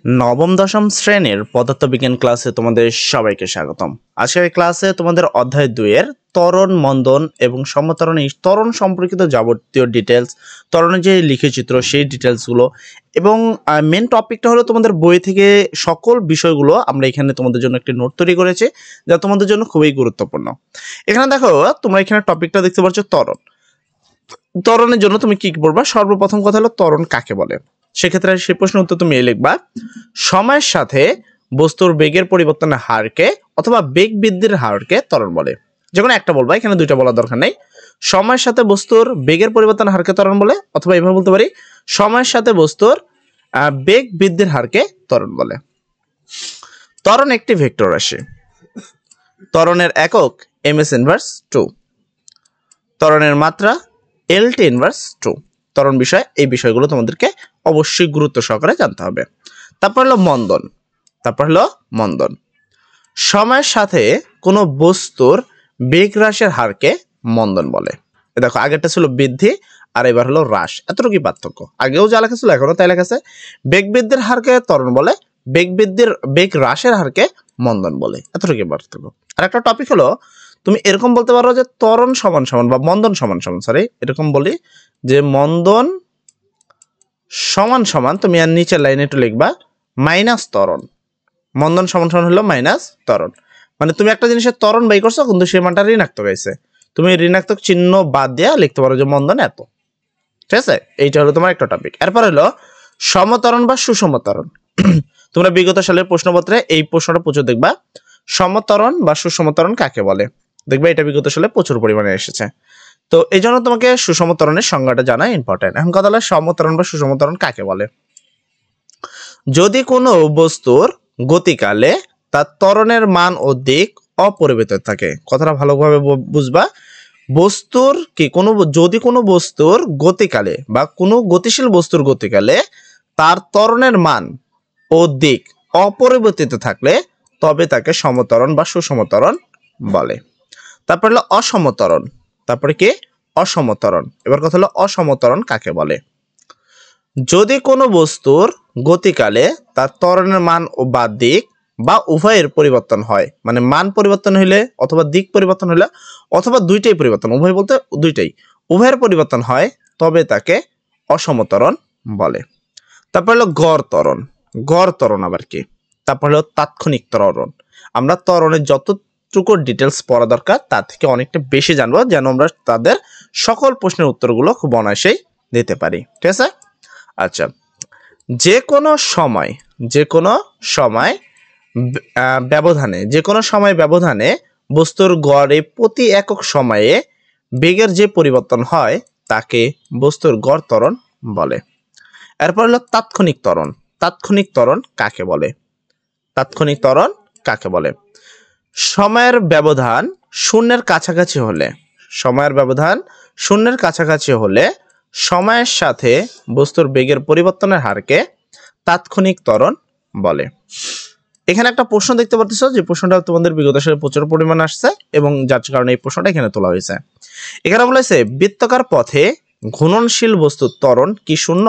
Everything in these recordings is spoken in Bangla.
নবম দশম শ্রেণীর পদার্থবিজ্ঞান ক্লাসে তোমাদের সবাইকে স্বাগতম। আজকের ক্লাসে তোমাদের অধ্যায় 2 এর ত্বরণ, মন্দন এবং সমত্বরণ, এই ত্বরণ সম্পর্কিত যাবতীয় ডিটেলস, ত্বরণের যে লিখিতচিত্র সেই ডিটেলসগুলো এবং মেন টপিকটা হলো তোমাদের বই থেকে সকল বিষয়গুলো আমরা এখানে তোমাদের জন্য একটি নোট তৈরি করেছি, যা তোমাদের জন্য খুবই গুরুত্বপূর্ণ। এখানে দেখো, তোমরা এখানে টপিকটা দেখতে পাচ্ছ ত্বরণ। ত্বরণের জন্য তুমি কি পড়বা? সর্বপ্রথম কথা হলো ত্বরণ কাকে বলে। সেক্ষেত্রে সেই প্রশ্নের উত্তর তুমি লিখবা সময়ের সাথে বস্তুর বেগের পরিবর্তনের হারকে অথবা বেগ বৃদ্ধির হারকে ত্বরণ বলে। যে কোনো একটা বলবা, এখানে দুইটা বলার দরকার নেই। সময়ের সাথে বস্তুর বেগের পরিবর্তনের হারকে ত্বরণ বলে, অথবা এভাবে বলতে পারি সময়ের সাথে বস্তুর বেগ বৃদ্ধির হারকে ত্বরণ বলে। ত্বরণ একটি ভেক্টর রাশি। ত্বরণের একক ms ইনভার্স 2। ত্বরণের মাত্রা LT ইনভার্স 2। ত্বরণ বিষয়, এই বিষয়গুলো তোমাদেরকে অবশ্যই গুরুত্ব সহকারে জানতে হবে। তারপর হলো মন্দন। সময়ের সাথে কোনো বস্তুর বেগ হ্রাসের হারকে মন্দন বলে। দেখো, আগেরটা ছিল বৃদ্ধি আর এবার হলো হ্রাস, এতটুকুই পার্থক্য। আগেও যা লেখা ছিল এখনো তাই লেখা আছে। বেগ বৃদ্ধির হারকে ত্বরণ বলে, বেগ হ্রাসের হারকে মন্দন বলে, এতটুকুই পার্থক্য। আর একটা টপিক হলো, তুমি এরকম বলতে পারো যে ত্বরণ সমান সমান বা মন্দন সমান সমান, এরকম বলি যে মন্দন সমান সমান, তুমি আর নিচের লাইনে একটু লিখবা মাইনাস ত্বরণ। মন্দন সমান সমান হলো মাইনাস ত্বরণ। মানে তুমি একটা জিনিসের ত্বরণ বাই করছো কিন্তু সে মানটা ঋণাত্মক আছে, তুমি ঋণাত্মক চিহ্ন বাদ দিয়ে লিখতে পারো যে মন্দন এত। ঠিক আছে, এইটা হলো তোমার একটা টপিক। এরপর হলো সমত্বরণ বা সুষমত্বরণ। তোমরা বিগত সালের প্রশ্নপত্রে এই প্রশ্নটা প্রচুর দেখবা, সমত্বরণ বা সুষমত্বরণ কাকে বলে। দেখবে এটা বিগত সালে প্রচুর পরিমাণে এসেছে। তো এই জন্য তোমাকে সুষমত্বরণের সংজ্ঞাটা জানা ইম্পর্টেন্ট। এখন কথা হলো সমত্বরণ বা সুষমত্বরণ কাকে বলে। যদি কোনো বস্তুর গতিকালে তার ত্বরণের মান ও দিক অপরিবর্তিত থাকে, কথাটা ভালোভাবে বুঝবা। বস্তুর কি যদি কোনো বস্তুর গতিকালে বা কোনো গতিশীল বস্তুর গতিকালে তার ত্বরণের মান ও দিক অপরিবর্তিত থাকলে তবে তাকে সমত্বরণ বা সুষমত্বরণ বলে। তারপর হলো অসমত্বরণ। তারপরে কি? অসমত্বরণ। এবার কথা হলো অসমত্বরণ কাকে বলে। যদি কোনো বস্তুর গতিকালে তার ত্বরণের মান ও বা দিক বা উভয়ের পরিবর্তন হয়, মানে মান পরিবর্তন হইলে অথবা দিক পরিবর্তন হইলে অথবা দুইটাই পরিবর্তন, উভয় বলতে দুইটাই, উভয়ের পরিবর্তন হয় তবে তাকে অসমত্বরণ বলে। তারপর হলো গড় ত্বরণ। গড় ত্বরণ আবার কি? তারপর হলো তাৎক্ষণিক ত্বরণ। আমরা ত্বরণের যতটুকু ডিটেলস পড়া দরকার তার থেকে অনেকটা বেশি জানবো, যেন আমরা তাদের সকল প্রশ্নের উত্তরগুলো খুব অনায়াসেই দিতে পারি। ঠিক আছে? আচ্ছা, যে কোনো সময় ব্যবধানে বস্তুর গড়ে প্রতি একক সময়ে বেগের যে পরিবর্তন হয় তাকে বস্তুর গড় ত্বরণ বলে। এরপর হলো তাৎক্ষণিক ত্বরণ। তাৎক্ষণিক ত্বরণ কাকে বলে? সময়ের ব্যবধান শূন্যের কাছাকাছি হলে সময়ের সাথে বস্তুর বেগের পরিবর্তনের হারকে তাৎক্ষণিক ত্বরণ বলে। এখানে একটা প্রশ্ন দেখতে পাচ্ছ, যে প্রশ্নটা তোমাদের বিগত সালে প্রচুর পরিমাণে আসছে এবং যার কারণে এই প্রশ্নটা এখানে তোলা হয়েছে। এখানে বলেছে বৃত্তাকার পথে ঘূর্ণনশীল বস্তুর ত্বরণ কি শূন্য?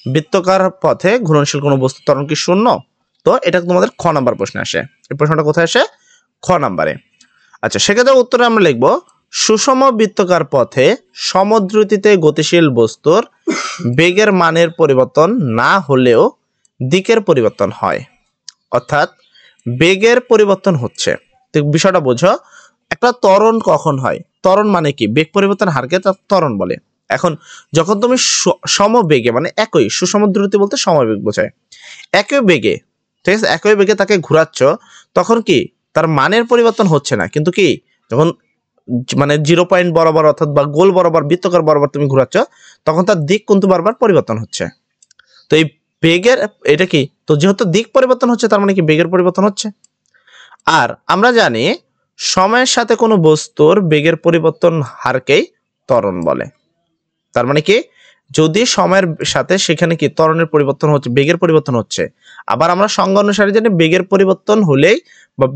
বৃত্তাকার পথে ঘূর্ণনশীল কোনো বস্তুর ত্বরণ কি শূন্য? তো এটা তোমাদের খ নাম্বার প্রশ্নে আসে। এই প্রশ্নটা কোথায় আসে? খ নাম্বারে। আচ্ছা, সেক্ষেত্রে উত্তরে আমরা লিখব সুষম বৃত্তাকার পথে সমদ্রুতিতে গতিশীল বস্তুর বেগের মানের পরিবর্তন না হলেও দিকের পরিবর্তন হয়। অর্থাৎ বেগের পরিবর্তন হচ্ছে, বিষয়টা বোঝো। একটা ত্বরণ কখন হয়? ত্বরণ মানে কি? বেগ পরিবর্তন হারকে ত্বরণ বলে। এখন যখন তুমি সমবেগে, মানে একই, সুষম দ্রুতি বলতে সমবেগ বোঝায়, একই বেগে, ঠিক আছে, একই বেগে তাকে ঘোরাচ্ছ, তখন কি তার মানের পরিবর্তন হচ্ছে না, কিন্তু কি যখন মানে 0 পয়েন্ট বরাবর অর্থাৎ বা গোল বরাবর, বৃত্তাকার বরাবর তুমি ঘোরাচ্ছ, তখন তার দিক কিন্তু বারবার পরিবর্তন হচ্ছে। তো এই বেগের এটা কি? তো যেহেতু দিক পরিবর্তন হচ্ছে তার মানে কি বেগের পরিবর্তন হচ্ছে। আর আমরা জানি সময়ের সাথে কোনো বস্তুর বেগের পরিবর্তন হারকেই ত্বরণ বলে। তার মানে কি, যদি সময়ের সাথে সেখানে কি ত্বরণের পরিবর্তন হচ্ছে, বেগের পরিবর্তন হচ্ছে। আবার আমরা সংজ্ঞা অনুসারে জানি বেগের পরিবর্তন হলেই বা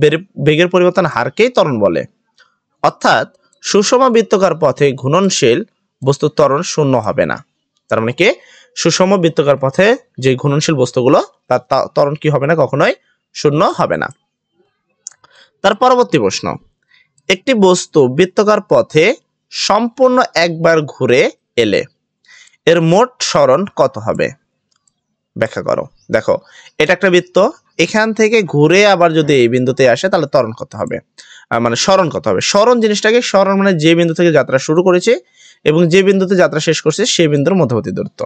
বেগের পরিবর্তন হারকেই ত্বরণ বলে। অর্থাৎ সুষম বৃত্তাকার পথে ঘূর্ণনশীল বস্তুর ত্বরণ শূন্য হবে না। তার মানে কি, সুষম বৃত্তাকার পথে যে ঘূর্ণনশীল বস্তুগুলো তার ত্বরণ কি হবে না, কখনোই শূন্য হবে না। তার পরবর্তী প্রশ্ন, একটি বস্তু বৃত্তাকার পথে সম্পূর্ণ একবার ঘুরে এলে এর মোট সরণ কত হবে? ব্যাখ্যা করো। দেখো, এটা একটা বৃত্ত, এখান থেকে ঘুরে আবার যদি এই বিন্দুতে আসে তাহলে ত্বরণ কত হবে, মানে সরণ কত হবে। সরণ জিনিসটাকে, সরণ মানে যে বিন্দু থেকে যাত্রা শুরু করেছে এবং যে বিন্দুতে যাত্রা শেষ করছে সেই বিন্দুর মধ্যবর্তী দূরত্ব।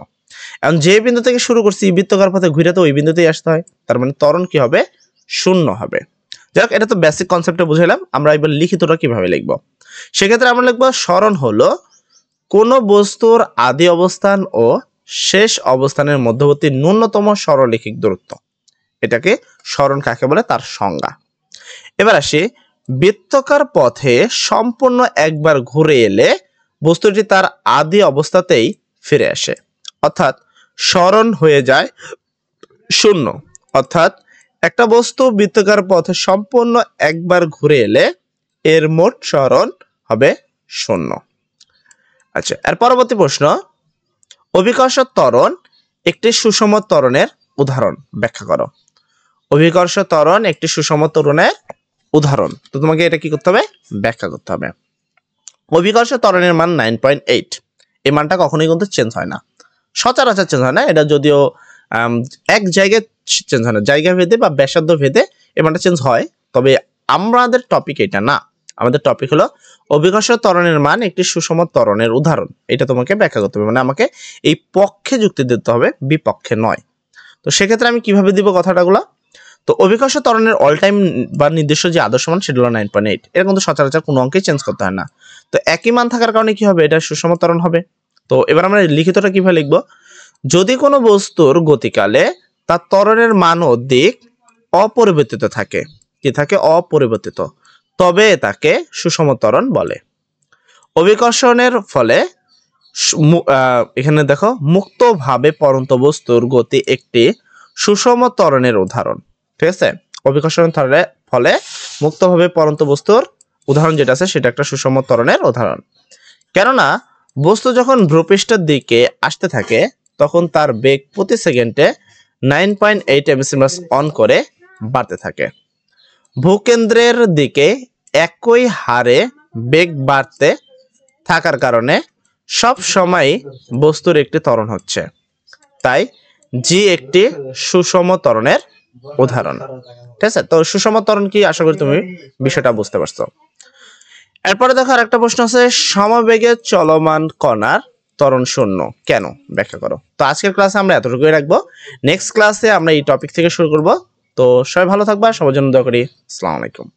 এখন যে বিন্দু থেকে শুরু করছি বৃত্তাকার পথে ঘুরে তো ওই বিন্দুতেই আসতে হয়, তার মানে ত্বরণ কি হবে, শূন্য হবে। যাই হোক, এটা তো বেসিক কনসেপ্টে বুঝাইলাম। আমরা এবার লিখিতটা কিভাবে লিখবো, সেক্ষেত্রে আমরা লিখবো সরণ হলো কোন বস্তুর আদি অবস্থান ও শেষ অবস্থানের মধ্যবর্তী ন্যূনতম সরলরৈখিক দূরত্ব। এটাকে সরণ কাকে বলে তার সংজ্ঞা। এবার আসি, বৃত্তাকার পথে সম্পূর্ণ একবার ঘুরে এলে বস্তুটি তার আদি অবস্থাতেই ফিরে আসে, অর্থাৎ সরণ হয়ে যায় শূন্য। অর্থাৎ একটা বস্তু বৃত্তাকার পথে সম্পূর্ণ একবার ঘুরে এলে এর মোট সরণ হবে শূন্য। আচ্ছা, এর পরবর্তী প্রশ্ন, অভিকর্ষ ত্বরণ একটি সুষম ত্বরণের উদাহরণ ব্যাখ্যা করো। অভিকর্ষ ত্বরণ একটি সুষম ত্বরণের উদাহরণ, তো তোমাকে এটা কি করতে হবে, ব্যাখ্যা করতে হবে। অভিকর্ষ ত্বরণের মান 9.8। এই মানটা কখনোই কিন্তু চেঞ্জ হয় না, সচরাচর চেঞ্জ হয় না। এটা যদিও এক জায়গায় চেঞ্জ হয় না, জায়গা ভেদে বা ব্যাসার্ধ ভেদে এই মানটা চেঞ্জ হয়, তবে আমাদের টপিক এটা না। আমাদের টপিক হলো অভিকর্ষ ত্বরণের মান একটি সুষম ত্বরণের উদাহরণ। এটা তোমাকে ব্যাখ্যা করতে হবে, মানে আমাকে এই পক্ষে যুক্তি দিতে হবে, বিপক্ষে নয়। তো সেক্ষেত্রে আমি কিভাবে দিব কথাটাগুলো, তো অভিকর্ষ ত্বরণের অল টাইম বা নির্দিষ্ট যে আদর্শ মান সেটা হলো 9.8। এটা কিন্তু সচরাচর কোনো অঙ্কে চেঞ্জ করতে হয় না। তো একই মান থাকার কারণে কি হবে, এটা সুষম ত্বরণ হবে। তো এবার আমরা লিখিতটা কিভাবে লিখবো, যদি কোনো বস্তুর গতিকালে তার ত্বরণের মান ও দিক অপরিবর্তিত থাকে, কি থাকে, অপরিবর্তিত, তবে তাকে সুষম ত্বরণ বলে। অভিকর্ষণের ফলে এখানে দেখো, মুক্তভাবে পরন্ত বস্তুর গতি একটি সুষম ত্বরণের উদাহরণ। ঠিক আছে, অভিকর্ষণের ফলে মুক্তভাবে পরন্ত বস্তুর উদাহরণ যেটা আছে সেটা একটা সুষম ত্বরণের উদাহরণ। কেননা বস্তু যখন ভূপৃষ্ঠের দিকে আসতে থাকে তখন তার বেগ প্রতি সেকেন্ডে 9.8 m/s অন করে বাড়তে থাকে। ভূকেন্দ্রের দিকে একই হারে বেগ বাড়তে থাকার কারণে সব সময় বস্তুর একটি ত্বরণ হচ্ছে, তাই জি একটি সুষম ত্বরণের উদাহরণ। ঠিক আছে, তো সুষম ত্বরণ কি, আশা করি তুমি বিষয়টা বুঝতে পারছো। এরপরে দেখো আরেকটা প্রশ্ন আছে, সমবেগে চলমান কণার ত্বরণ শূন্য কেন, ব্যাখ্যা করো। তো আজকের ক্লাসে আমরা এতটুকুই রাখবো, নেক্সট ক্লাসে আমরা এই টপিক থেকে শুরু করব। তো সবাই ভালো থাকবা, সবার জন্য দোয়া করি। আসসালামু আলাইকুম।